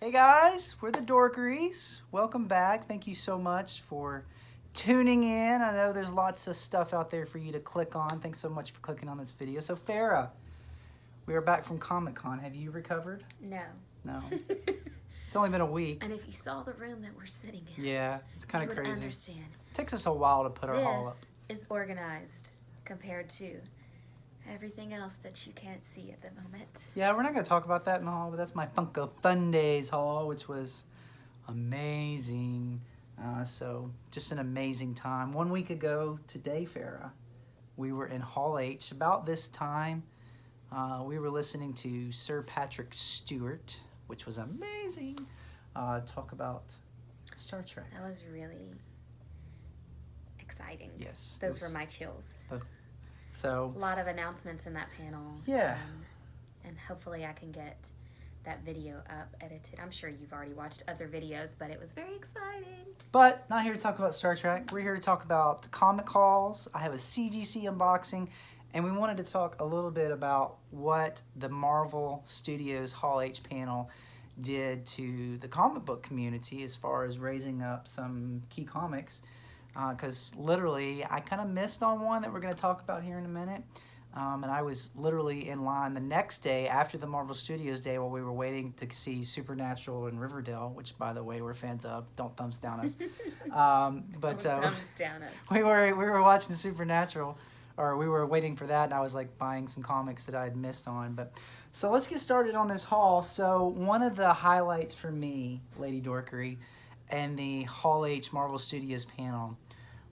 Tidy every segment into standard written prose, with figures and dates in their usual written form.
Hey guys, we're the Dorkerys. Welcome back. Thank you so much for tuning in. I know there's lots of stuff out there for you to click on. Thanks so much for clicking on this video. So Farah, we are back from Comic-Con. Have you recovered? No. No. It's only been a week. And if you saw the room that we're sitting in, yeah, it's kind of crazy. You would understand. It takes us a while to put our haul up. This is organized compared to everything else that you can't see at the moment. Yeah, we're not going to talk about that in the haul, but that's my Funko Fun Days haul, which was amazing. So just an amazing time. 1 week ago today, Farah, we were in Hall H. About this time, we were listening to Sir Patrick Stewart, which was amazing, talk about Star Trek. That was really exciting. Yes. Those were my chills. So a lot of announcements in that panel. Yeah. And hopefully I can get that video up, edited. I'm sure you've already watched other videos, but it was very exciting. But not here to talk about Star Trek. We're here to talk about the comic hauls. I have a CGC unboxing, and we wanted to talk a little bit about what the Marvel Studios Hall H panel did to the comic book community as far as raising up some key comics. Because literally, I kind of missed on one that we're going to talk about here in a minute. And I was literally in line the next day after the Marvel Studios Day while we were waiting to see Supernatural and Riverdale, which, by the way, we're fans of. Don't thumbs down us. Thumbs down us. We were watching Supernatural, or we were waiting for that, and I was like buying some comics that I had missed on. But so let's get started on this haul. So one of the highlights for me, Lady Dorkery, and the Hall H Marvel Studios panel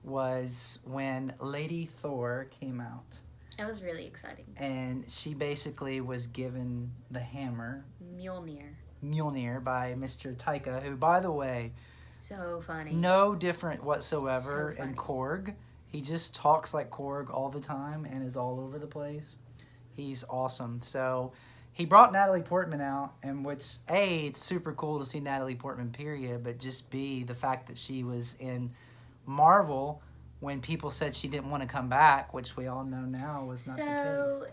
was when Lady Thor came out. It was really exciting. And she basically was given the hammer. Mjolnir by Mr. Taika, who, by the way, so funny. No different whatsoever So in Korg. He just talks like Korg all the time and is all over the place. He's awesome. So he brought Natalie Portman out, and which, A, it's super cool to see Natalie Portman, period, but just B, the fact that she was in Marvel when people said she didn't want to come back, which we all know now was not the case. So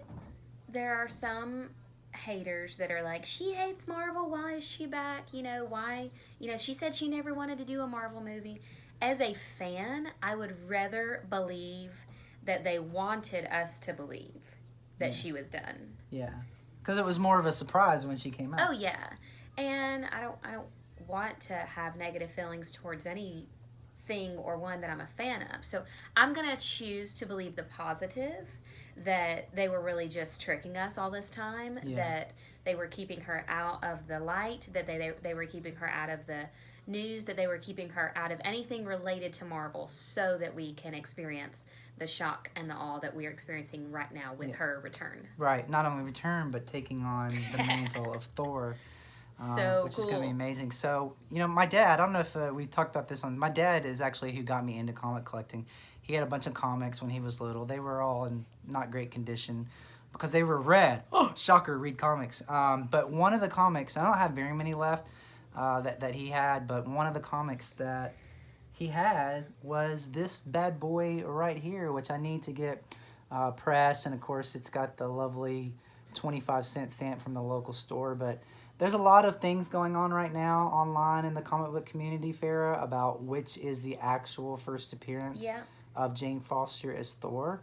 there are some haters that are like, she hates Marvel, why is she back? Why? She said she never wanted to do a Marvel movie. As a fan, I would rather believe that they wanted us to believe that she was done. Yeah. Because it was more of a surprise when she came out. Oh, yeah. And I don't want to have negative feelings towards any thing or one that I'm a fan of. So I'm going to choose to believe the positive, that they were really just tricking us all this time, that they were keeping her out of the light, that they were keeping her out of the news, that they were keeping her out of anything related to Marvel so that we can experience the shock and the awe that we are experiencing right now with her return. Right. Not only return, but taking on the mantle of Thor. Which cool. is going to be amazing. So, my dad, I don't know if we talked about this my dad is actually who got me into comic collecting. He had a bunch of comics when he was little. They were all in not great condition because they were red. Oh, shocker, read comics. But one of the comics, I don't have very many left that he had, but one of the comics that he had was this bad boy right here, which I need to get pressed. And, of course, it's got the lovely 25-cent stamp from the local store, but there's a lot of things going on right now online in the comic book community, Farah, about which is the actual first appearance of Jane Foster as Thor.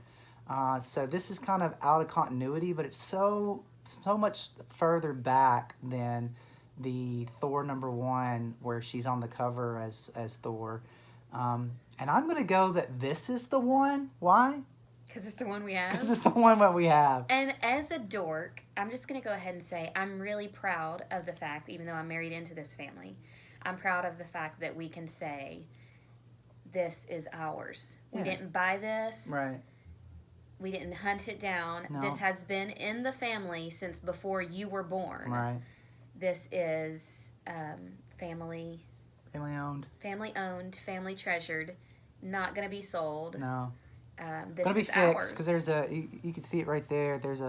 So this is kind of out of continuity, but it's so much further back than the Thor #1 where she's on the cover as Thor. And I'm going to go that this is the one. Why? Because it's the one we have. Because it's the one that we have. And as a dork, I'm just going to go ahead and say I'm really proud of the fact, even though I'm married into this family, I'm proud of the fact that we can say, this is ours. We didn't buy this. Right. We didn't hunt it down. No. This has been in the family since before you were born. Right. This is family owned, family treasured, not going to be sold. No. This gonna be is fixed ours. because there's you can see it right there. There's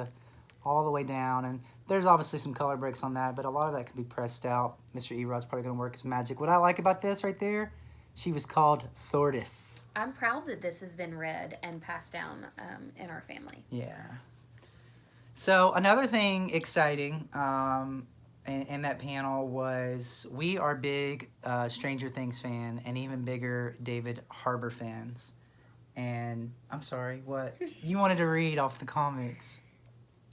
all the way down, and there's obviously some color breaks on that, but a lot of that can be pressed out. Mr. Erod's probably gonna work his magic. What I like about this right there, she was called Thordis. I'm proud that this has been read and passed down in our family. Yeah. So another thing exciting in that panel was, we are big Stranger Things fan and even bigger David Harbour fans. And I'm sorry, what? You wanted to read off the comics.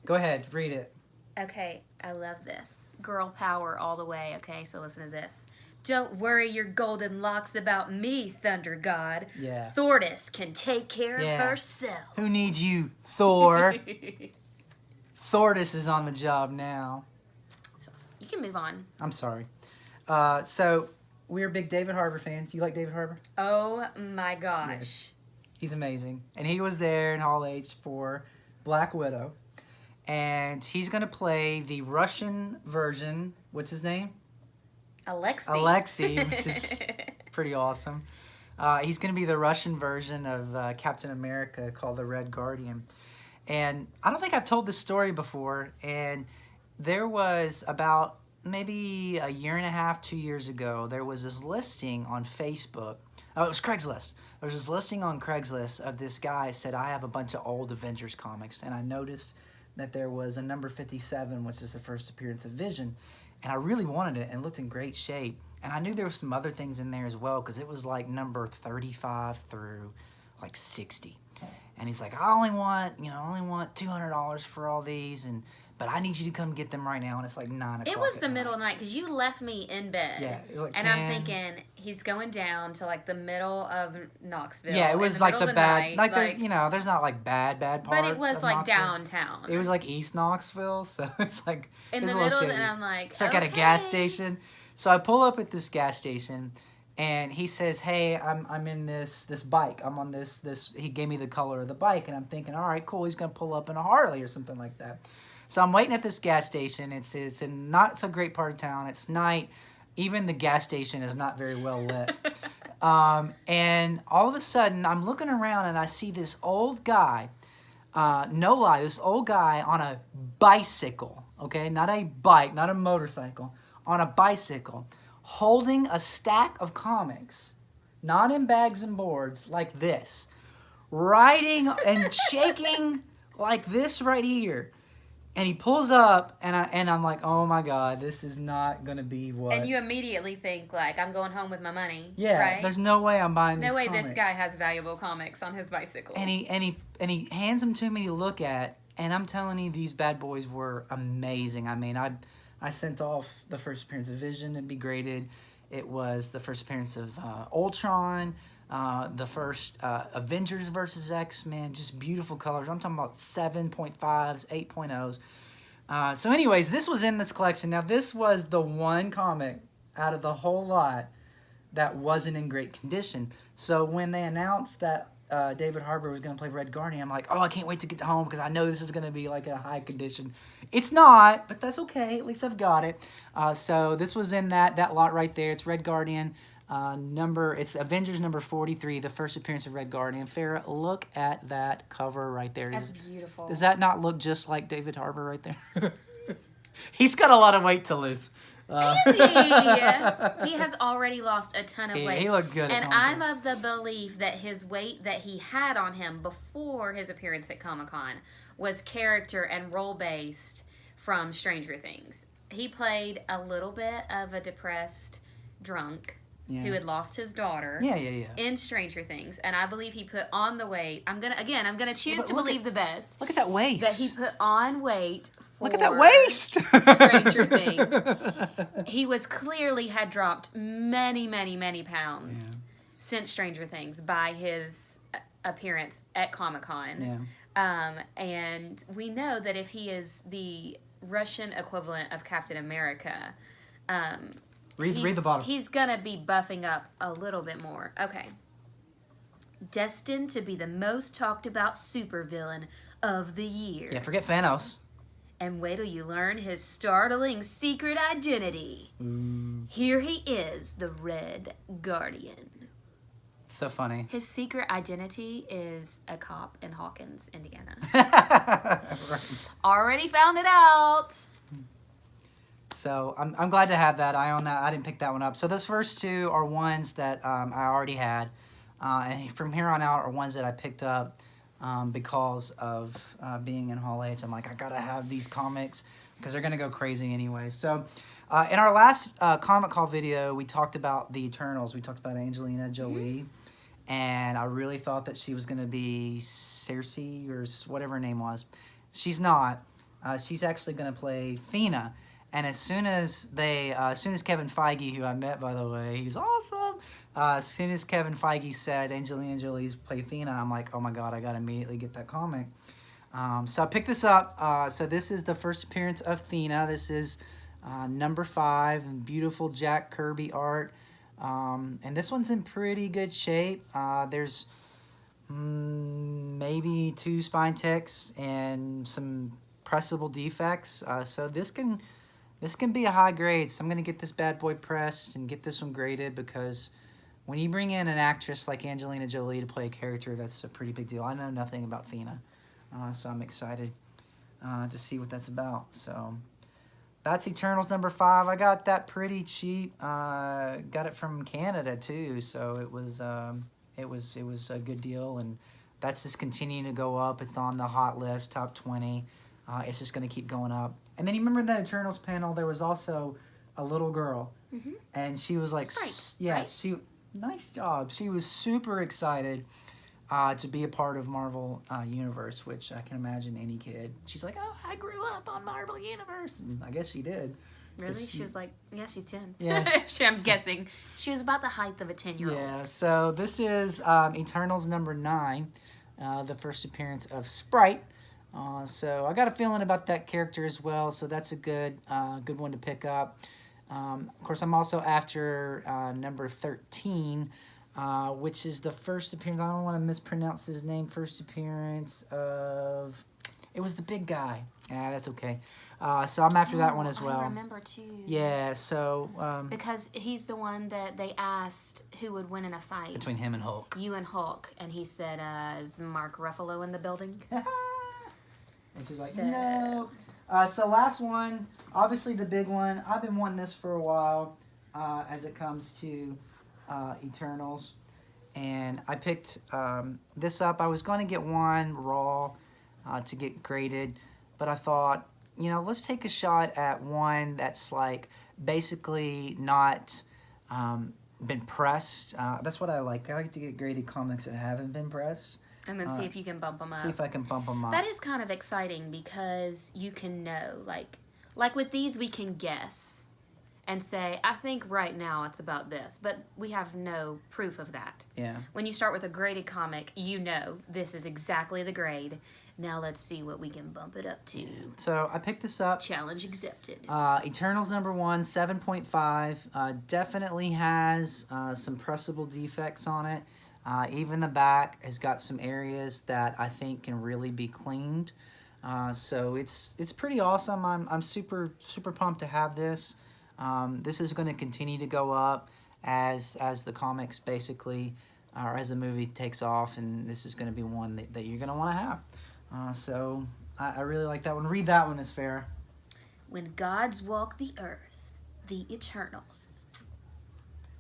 Go ahead, read it. Okay, I love this. Girl power all the way. Okay, so listen to this. Don't worry your golden locks about me, Thunder God. Yeah. Thordis can take care of Yeah. herself. Who needs you, Thor? Thordis is on the job now. You can move on. I'm sorry. So, we're big David Harbour fans. You like David Harbour? Oh my gosh. Yes. He's amazing. And he was there in Hall H for Black Widow. And he's going to play the Russian version. What's his name? Alexei, which is pretty awesome. He's going to be the Russian version of Captain America called the Red Guardian. And I don't think I've told this story before. And there was about maybe a year and a half, 2 years ago, there was this listing on Facebook. Oh, it was Craigslist. There was this listing on Craigslist of this guy said, I have a bunch of old Avengers comics. And I noticed that there was a number 57, which is the first appearance of Vision. And I really wanted it and it looked in great shape. And I knew there were some other things in there as well because it was like number 35 through like 60. And he's like, I only want $200 for all these, but I need you to come get them right now. And it's like 9 o'clock. It was the middle of the night because you left me in bed. Yeah, it was like and 10. I'm thinking he's going down to like the middle of Knoxville. Yeah, it was like the bad, night, like there's there's not like bad parts. But it was of like Knoxville. downtown. It was like East Knoxville, so it's like in it's the a little middle, shady. and I'm like, it's like at a gas station. So I pull up at this gas station, and he says, "Hey, I'm in this bike. I'm on this." He gave me the color of the bike, and I'm thinking, "All right, cool. He's gonna pull up in a Harley or something like that." So I'm waiting at this gas station. It's in not so great part of town. It's night. Even the gas station is not very well lit. And all of a sudden, I'm looking around and I see this old guy. No lie, this old guy on a bicycle. Okay, not a bike, not a motorcycle, on a bicycle, holding a stack of comics, not in bags and boards, like this, riding and shaking like this right here. And he pulls up, and I'm like, oh my God, this is not gonna be what. And you immediately think like, I'm going home with my money. Yeah, right? There's no way I'm buying these No way comics. this guy has valuable comics on his bicycle. And he hands them to me to look at, and I'm telling you, these bad boys were amazing. I mean, I sent off the first appearance of Vision to be graded. It was the first appearance of Ultron. The first Avengers versus X-Men, just beautiful colors. I'm talking about 7.5s, 8.0s. So anyways, this was in this collection. Now, this was the one comic out of the whole lot that wasn't in great condition. So when they announced that David Harbour was going to play Red Guardian, I'm like, oh, I can't wait to get to home because I know this is going to be like a high condition. It's not, but that's okay. At least I've got it. So this was in that lot right there. It's Red Guardian. It's Avengers number 43, the first appearance of Red Guardian. Farrah, look at that cover right there. That's beautiful. Does that not look just like David Harbour right there? He's got a lot of weight to lose. He has already lost a ton of weight. He looked good. And I'm of the belief that his weight that he had on him before his appearance at Comic-Con was character and role-based from Stranger Things. He played a little bit of a depressed drunk who had lost his daughter in Stranger Things, and I believe he put on the weight. I'm gonna choose to believe the best. Look at that waist. That he put on weight. Look at that waist. Stranger Things. He was clearly had dropped many, many, many pounds since Stranger Things by his appearance at Comic-Con. Yeah. And we know that if he is the Russian equivalent of Captain America, Read the bottom. He's gonna be buffing up a little bit more. Okay. Destined to be the most talked about supervillain of the year. Yeah, forget Thanos. And wait till you learn his startling secret identity. Here he is, the Red Guardian. So funny. His secret identity is a cop in Hawkins, Indiana. Right. Already found it out. So I'm glad to have that. I own that. I didn't pick that one up. So those first two are ones that I already had. And from here on out are ones that I picked up because of being in Hall H. I'm like, I got to have these comics. because they're going to go crazy anyway. So in our last Comic Call video, we talked about the Eternals. We talked about Angelina Jolie. And I really thought that she was going to be Cersei or whatever her name was. She's not. She's actually going to play Thena. And as soon as Kevin Feige, who I met, by the way, he's awesome. As soon as Kevin Feige said Angelina Jolie's play Thena, I'm like, oh my God, I got to immediately get that comic. So I picked this up. So this is the first appearance of Thena. This is number 5 and beautiful Jack Kirby art. And this one's in pretty good shape. There's maybe 2 spine ticks and some pressable defects. So this can be a high grade. So I'm gonna get this bad boy pressed and get this one graded, because when you bring in an actress like Angelina Jolie to play a character, that's a pretty big deal. I know nothing about Thena, so I'm excited to see what that's about. So that's Eternals number 5. I got that pretty cheap. Got it from Canada too, so it was a good deal, and that's just continuing to go up. It's on the hot list, top 20. It's just going to keep going up. And then you remember that Eternals panel? There was also a little girl, and she was like, Sprite, right? Nice job. She was super excited to be a part of Marvel Universe, which I can imagine any kid. She's like, oh, I grew up on Marvel Universe. And I guess she did. Really? She was like, yeah, she's 10. Yeah. I'm guessing. She was about the height of a 10-year-old. Yeah, so this is Eternals number 9, the first appearance of Sprite. So I got a feeling about that character as well, so that's a good one to pick up. Of course, I'm also after number 13, which is the first appearance. I don't want to mispronounce his name. First appearance of... It was the big guy. Yeah, that's okay. So I'm after that one as well. I remember too. Yeah, so... because he's the one that they asked who would win in a fight. between him and Hulk. You and Hulk. And he said, is Mark Ruffalo in the building? And she's like, no. So last one, obviously the big one. I've been wanting this for a while as it comes to Eternals. And I picked this up. I was going to get one raw to get graded. But I thought, let's take a shot at one that's like basically not been pressed. That's what I like. I like to get graded comics that haven't been pressed. And then see if you can bump them up. See if I can bump them up. That is kind of exciting because you can know, like with these we can guess and say, I think right now it's about this, but we have no proof of that. Yeah. When you start with a graded comic, you know this is exactly the grade. Now let's see what we can bump it up to. So I picked this up. Challenge accepted. Eternals number 1, 7.5. Definitely has some pressable defects on it. Even the back has got some areas that I think can really be cleaned. So it's pretty awesome. I'm super pumped to have this. This is going to continue to go up as the comics basically, or as the movie takes off, and this is going to be one that you're going to want to have. So I really like that one. Read that one, is fair. When gods walk the earth, the Eternals.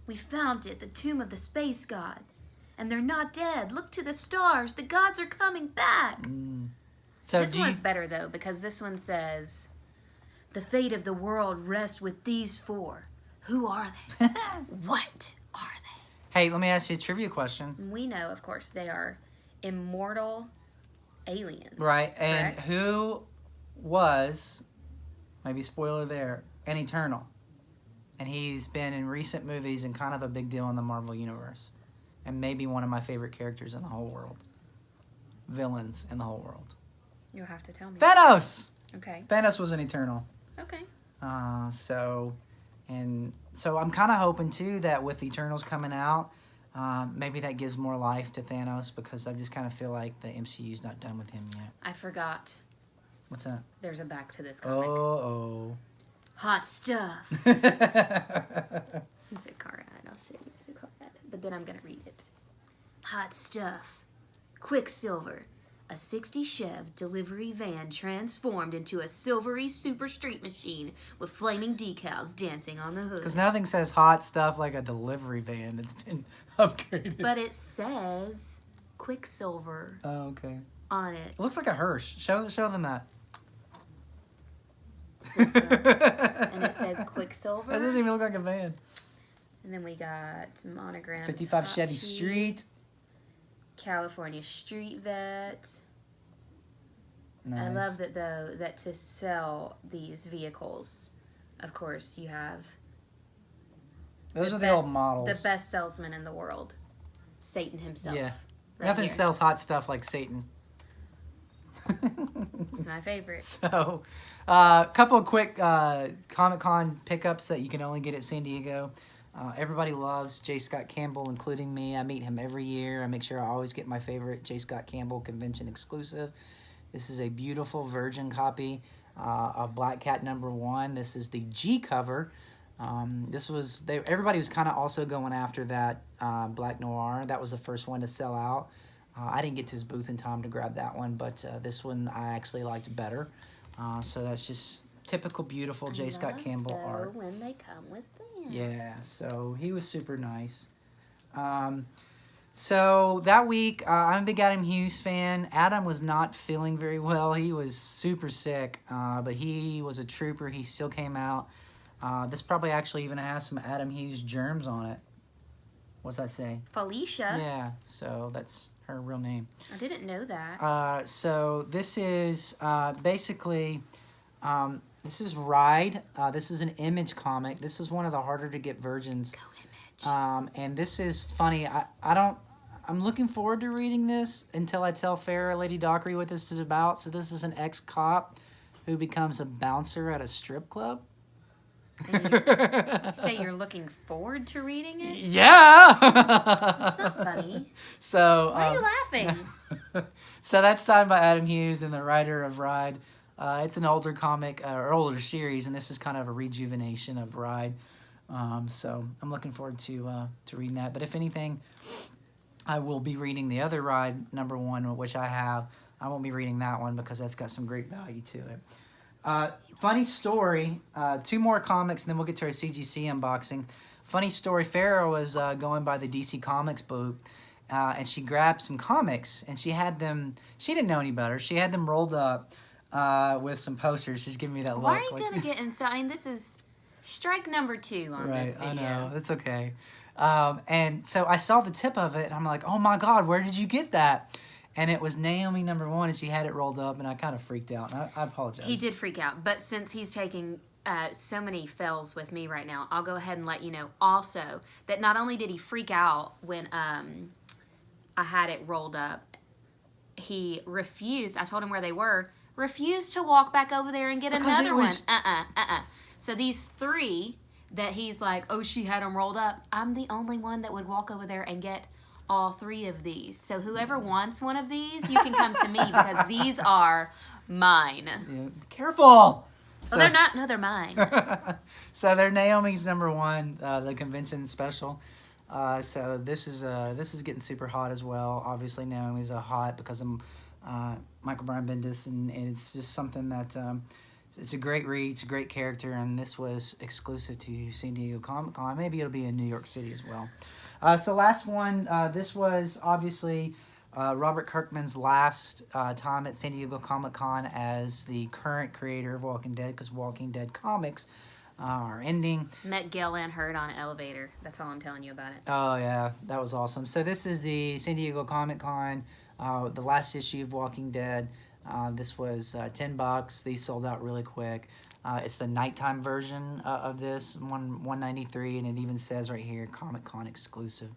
We found it, the tomb of the space gods. And they're not dead. Look to the stars. The gods are coming back. So this one's better, though, because this one says, the fate of the world rests with these 4. Who are they? What are they? Hey, let me ask you a trivia question. We know, of course, they are immortal aliens. Right, correct? and who was, maybe spoiler there, an Eternal? And he's been in recent movies and kind of a big deal in the Marvel Universe. And maybe one of my favorite characters in the whole world. Villains in the whole world. You'll have to tell me. Thanos! Okay. Thanos was an Eternal. Okay. So I'm kind of hoping, too, that with Eternals coming out, maybe that gives more life to Thanos, because I just kind of feel like the MCU's not done with him yet. I forgot. What's that? There's a back to this comic. Oh. Hot stuff. It's a card. I'll show you. It's a card. But then I'm going to read it. Hot stuff. Quicksilver. A 60 Chev delivery van transformed into a silvery super street machine with flaming decals dancing on the hood. Because nothing says hot stuff like a delivery van that's been upgraded. But it says Quicksilver Oh, okay. on it. It looks like a hearse. Show them that. This one. And it says Quicksilver. That doesn't even look like a van. And then we got monograms. 55 Hot Chevy Cheese, Street. California Street Vet. Nice. I love that, though, that to sell these vehicles, of course, you have... Those are the old models. The best salesman in the world. Satan himself. Yeah. Right Nothing here. sells hot stuff like Satan. It's my favorite. So, a couple of quick Comic-Con pickups that you can only get at San Diego. Everybody loves J. Scott Campbell, including me. I meet him every year. I make sure I always get my favorite J. Scott Campbell convention exclusive. This is a beautiful virgin copy of Black Cat #1. This is the G cover. Everybody was kind of also going after that Black Noir. That was the first one to sell out. I didn't get to his booth in time to grab that one, but this one I actually liked better. So that's just typical beautiful J. Scott Campbell art. When they come with them. Yeah, so he was super nice. So that week, I'm a big Adam Hughes fan. Adam was not feeling very well. He was super sick, but he was a trooper. He still came out. This probably actually even has some Adam Hughes germs on it. What's that say? Felicia. Yeah, so that's her real name. I didn't know that. So this is basically, this is Ride. This is an Image comic. This is one of the harder to get versions. Go Image. And this is funny. I'm looking forward to reading this until I tell Farrah, Lady Dockery, what this is about. So this is an ex-cop who becomes a bouncer at a strip club. And you say you're looking forward to reading it? Yeah. That's not funny. So Why are you laughing? So that's signed by Adam Hughes and the writer of Ride. It's an older comic or older series, and this is kind of a rejuvenation of Ride. So I'm looking forward to reading that. But if anything, I will be reading the other Ride #1, which I have. I won't be reading that one because that's got some great value to it. Funny story, 2 more comics, and then we'll get to our CGC unboxing. Funny story, Farrah was going by the DC Comics booth, and she grabbed some comics, and she had them, she didn't know any better, she had them rolled up with some posters. She's giving me that look. Why are you going to get inside? This is strike number 2 on this video. I know, it's okay. And so I saw the tip of it, and I'm like, oh my God, where did you get that? And it was Naomi #1, and she had it rolled up, and I kind of freaked out. And I apologize. He did freak out, but since he's taking so many fails with me right now, I'll go ahead and let you know also that not only did he freak out when I had it rolled up, he refused. I told him where they were. Refused to walk back over there and get another one. So these 3 that he's like, oh, she had them rolled up. I'm the only one that would walk over there and get all 3 of these. So whoever wants one of these, you can come to me because these are mine. Yeah, careful. So, they're not. No, they're mine. So they're Naomi's #1, the convention special. So this is getting super hot as well. Obviously Naomi's a hot because I'm Michael Brian Bendis, and it's just something that it's a great read. It's a great character, and this was exclusive to San Diego Comic Con. Maybe it'll be in New York City as well. So last one, this was obviously Robert Kirkman's last time at San Diego Comic Con as the current creator of Walking Dead, because Walking Dead comics are ending. Met Gail Ann Hurd on an elevator. That's all I'm telling you about it. Oh yeah, that was awesome. So this is the San Diego Comic Con, the last issue of Walking Dead. This was $10. These sold out really quick. It's the nighttime version of this, $193, and it even says right here, Comic Con exclusive.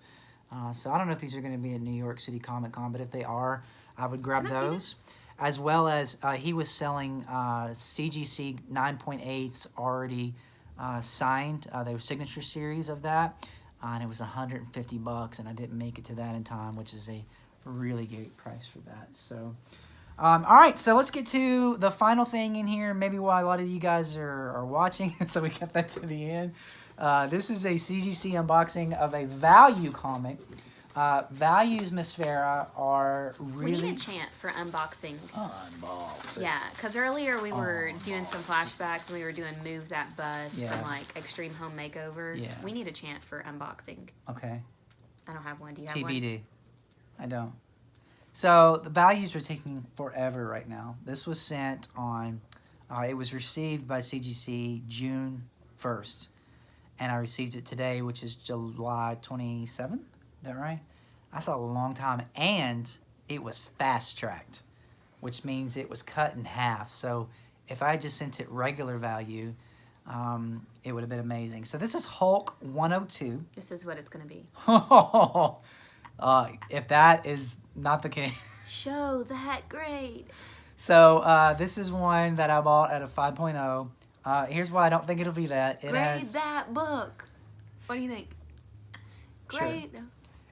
So I don't know if these are going to be at New York City Comic Con, but if they are, I would grab those. As well as he was selling CGC 9.8s already signed. They were signature series of that, and it was $150, and I didn't make it to that in time, which is a really great price for that. So. All right, so let's get to the final thing in here, maybe why a lot of you guys are watching, so we got that to the end. This is a CGC unboxing of a value comic. Values, Miss Farrah, are really... We need a chant for unboxing. Unboxing. Yeah, because earlier we were doing some flashbacks, and we were doing Move That Bus from, like, Extreme Home Makeover. Yeah. We need a chant for unboxing. Okay. I don't have one. Do you have one? TBD. I don't. So the values are taking forever right now. This was sent on It was received by CGC June 1st, and I received it today, which is July 27th. Is that right? That's a long time, and it was fast-tracked, which means it was cut in half. So if I had just sent it regular value, it would have been amazing. So this is Hulk 102. This is what it's going to be. If that is not the case. Show that grade. So this is one that I bought at a 5.0. Here's why I don't think it'll be that. Grade that book. What do you think? Grade. Sure.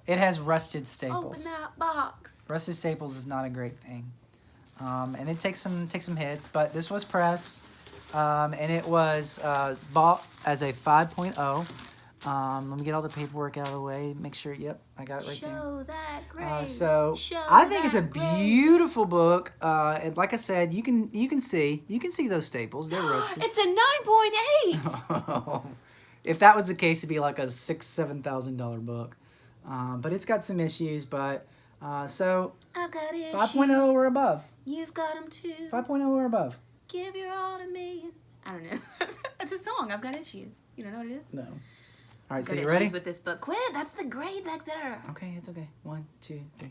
It has rusted staples. Open that box. Rusted staples is not a great thing. And it takes some hits, but this was pressed. And it was bought as a 5.0. Let me get all the paperwork out of the way. Make sure, yep, I got it right there. Show that grade. So Show I think it's a grade. beautiful book. And like I said, you can see those staples. They're rusted. It's a 9.8. If that was the case, it'd be like a $6,000-$7,000 book. But it's got some issues. But so I've got issues. 5.0 or above. You've got them too. 5.0 or above. Give your all to me. I don't know. It's a song. I've got issues. You don't know what it is? No. All right, so Good you ready? issues with this book. Quit. That's the grade back there. Okay, it's okay. 1, 2, 3.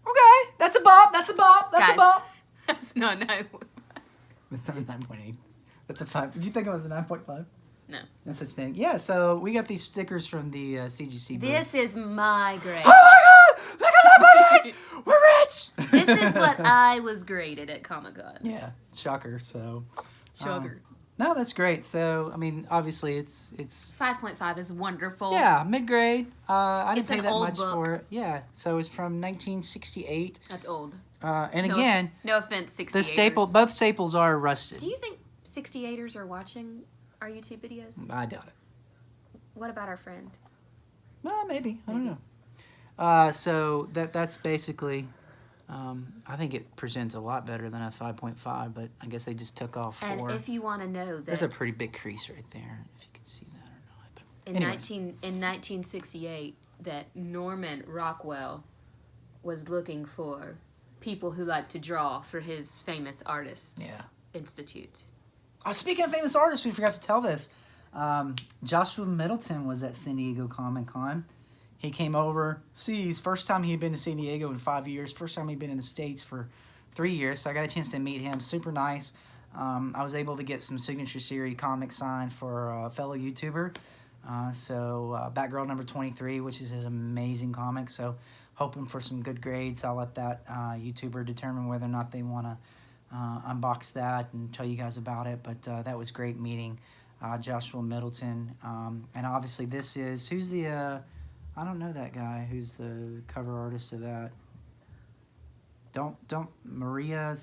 Okay, that's a bop. That's a bop. That's Guys, a bop. That's not 9. It's not a 9.8. That's a 5. Did you think it was a 9.5? No. No such thing. Yeah, so we got these stickers from the CGC booth. This is my grade. Oh my god! Look at 9.8! We're rich! This is what I was graded at Comic-Con. Yeah, shocker. So, Shocker. no, that's great. So, I mean, obviously, it's 5.5 is wonderful. yeah, mid grade. I didn't It's pay an that old much book. for it. Yeah, so it's from 1968. That's old. And No, again, no offense, 68ers. both staples are rusted. Do you think 68ers are watching our YouTube videos? I doubt it. What about our friend? Well, maybe. I don't Maybe. know. So that's basically. I think it presents a lot better than a 5.5, but I guess they just took off 4. And if you want to know There's that a pretty big crease right there, if you can see that or not. But in anyways. 1968 that Norman Rockwell was looking for people who like to draw for his famous artist Yeah. institute. Oh, speaking of famous artists, we forgot to tell this. Joshua Middleton was at San Diego Comic-Con. He came over. His first time he'd been to San Diego in 5 years. First time he'd been in the States for 3 years. So I got a chance to meet him. Super nice. I was able to get some Signature Series comics signed for a fellow YouTuber. Batgirl number 23, which is his amazing comic. So hoping for some good grades. I'll let that YouTuber determine whether or not they want to unbox that and tell you guys about it. But that was great meeting Joshua Middleton. And obviously this is, who's the... I don't know that guy. Who's the cover artist of that? Don't Maria.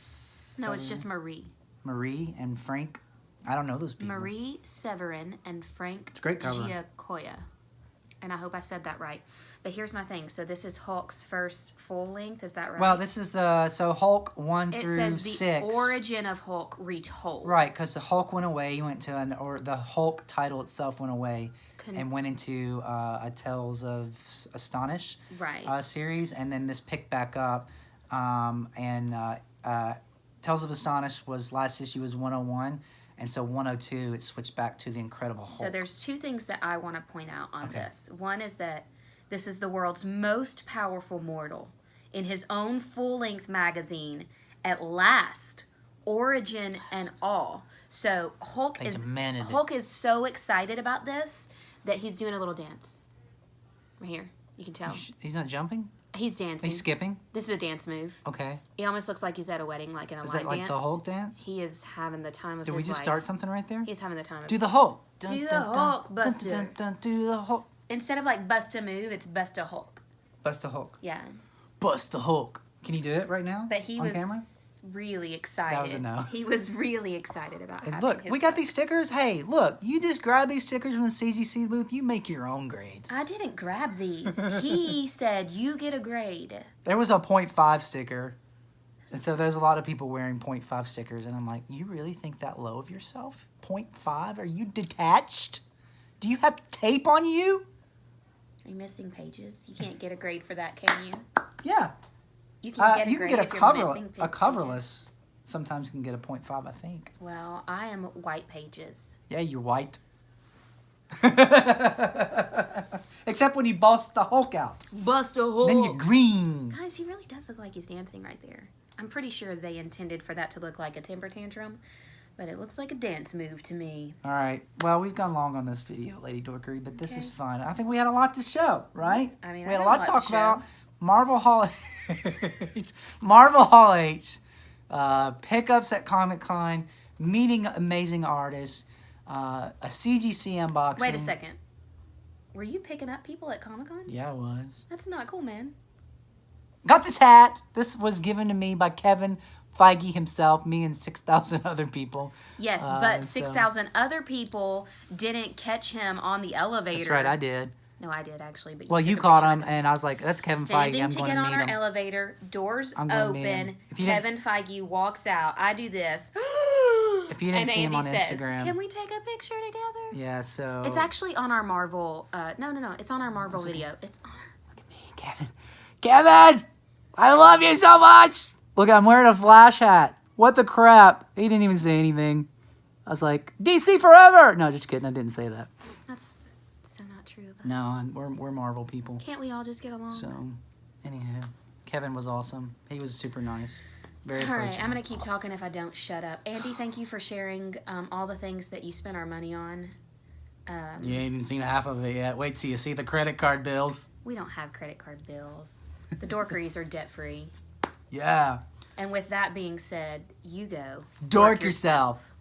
No, it's just Marie. Marie and Frank. I don't know those people. Marie Severin and Frank It's a great cover. Giacoya. And I hope I said that right. But here's my thing. So this is Hulk's first full length. Is that right? Well, this is the Hulk 1 it through says the 6. origin of Hulk retold. Right, because the Hulk went away. He went to the Hulk title itself went away Con- and went into a Tales of Astonish Right. series, and then this picked back up. Tales of Astonish was last issue was 101, and so 102 it switched back to the Incredible Hulk. So there's two things that I want to point out on Okay. this. One is that this is the world's most powerful mortal in his own full-length magazine. At last, origin and all. So Hulk They demanded it. is so excited about this that he's doing a little dance. Right here, you can tell. He's not jumping? He's dancing. He's skipping? This is a dance move. Okay. He almost looks like he's at a wedding, like in a Is line that like dance. the Hulk dance? He is having the time of Did his we just life. start something right there? He's having the time of Do the Hulk. Do the Hulk, Buster. Do the Hulk. Instead of like bust a move, it's bust a Hulk. Bust the Hulk. Yeah. Bust the Hulk. Can you do it right now? But he on was camera? really excited. That was a no. He was really excited about And having look, his we got book. these stickers. Hey, look, you just grab these stickers from the CGC booth. You make your own grades. I didn't grab these. He said, you get a grade. There was a 0.5 sticker. And so there's a lot of people wearing 0.5 stickers. And I'm like, you really think that low of yourself? 0.5? Are you detached? Do you have tape on you? Are you missing pages? You can't get a grade for that, can you? Yeah. You can get a You can grade get if you're missing a coverless. sometimes can get a 0.5, I think. Well, I am white pages. Yeah, you're white. Except when you bust the Hulk out. Bust a hole. Then you're green. Guys, he really does look like he's dancing right there. I'm pretty sure they intended for that to look like a temper tantrum, but it looks like a dance move to me. All right. Well, we've gone long on this video, Lady Dorkery, but this Okay. is fun. I think we had a lot to show, right? I mean, we I had a got lot to talk show. about. Marvel Hall H. Marvel Hall H. Pickups at Comic-Con. Meeting amazing artists. A CGC unboxing. Wait a second. Were you picking up people at Comic-Con? Yeah, I was. That's not cool, man. Got this hat. This was given to me by Kevin Feige himself, me and 6,000 other people. Yes, but 6,000 other people didn't catch him on the elevator. That's right, I did. No, I did actually. But Well, took you a caught picture him, of and I was like, that's Kevin Standing Feige. I'm to going get to on meet our him. elevator, doors I'm going to meet him. open. If you didn't- Kevin Feige walks out. I do this. If you didn't and see him Andy on says, Instagram. "Can we take a picture together?" Yeah, so... It's actually on our Marvel. No. It's on our Marvel video. It's on our. Look at me, Kevin. Kevin! I love you so much! Look, I'm wearing a Flash hat. What the crap? He didn't even say anything. I was like, DC forever! No, just kidding. I didn't say that. That's so not true. Of us. No, we're Marvel people. Can't we all just get along? So, anyhow, Kevin was awesome. He was super nice. Very All right, approachable. I'm going to keep talking if I don't shut up. Andy, thank you for sharing all the things that you spent our money on. You ain't even seen half of it yet. Wait till you see the credit card bills. We don't have credit card bills. The Dorkerys are debt-free. Yeah. And with that being said, you go. Dork yourself.